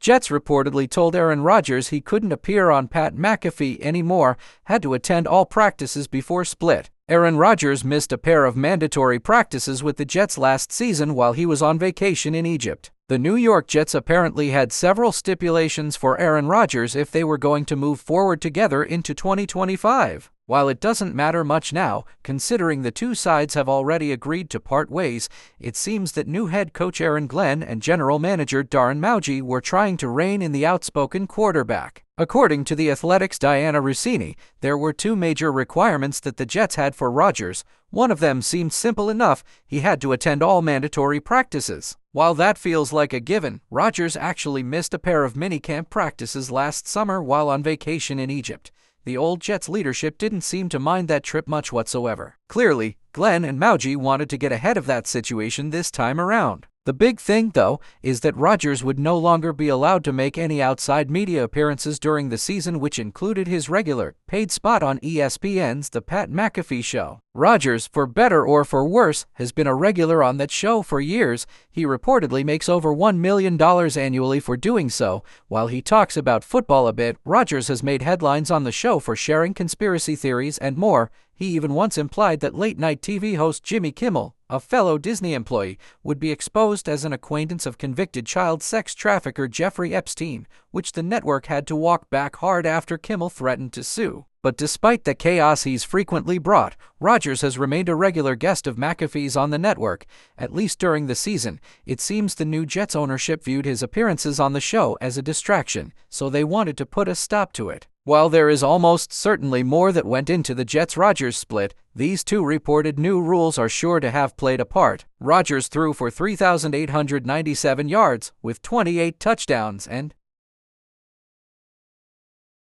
Jets reportedly told Aaron Rodgers he couldn't appear on Pat McAfee Anymore, had to attend all practices before split. Aaron Rodgers missed a pair of mandatory practices with the Jets last season while he was on vacation in Egypt. The New York Jets apparently had several stipulations for Aaron Rodgers if they were going to move forward together into 2025. While it doesn't matter much now, considering the two sides have already agreed to part ways, it seems that new head coach Aaron Glenn and general manager Darren Mauji were trying to rein in the outspoken quarterback. According to The Athletic's Diana Rossini, there were two major requirements that the Jets had for Rodgers. One of them seemed simple enough: he had to attend all mandatory practices. While that feels like a given, Rodgers actually missed a pair of minicamp practices last summer while on vacation in Egypt. The old Jets leadership didn't seem to mind that trip much whatsoever. Clearly, Glenn and Mauji wanted to get ahead of that situation this time around. The big thing, though, is that Rodgers would no longer be allowed to make any outside media appearances during the season, which included his regular, paid spot on ESPN's The Pat McAfee Show. Rodgers, for better or for worse, has been a regular on that show for years. He reportedly makes over $1 million annually for doing so. While he talks about football a bit, Rodgers has made headlines on the show for sharing conspiracy theories and more. He even once implied that late-night TV host Jimmy Kimmel, a fellow Disney employee, would be exposed as an acquaintance of convicted child sex trafficker Jeffrey Epstein, which the network had to walk back hard after Kimmel threatened to sue. But despite the chaos he's frequently brought, Rodgers has remained a regular guest of McAfee's on the network, at least during the season. It seems the new Jets ownership viewed his appearances on the show as a distraction, so they wanted to put a stop to it. While there is almost certainly more that went into the Jets-Rodgers split, these two reported new rules are sure to have played a part. Rodgers threw for 3,897 yards with 28 touchdowns and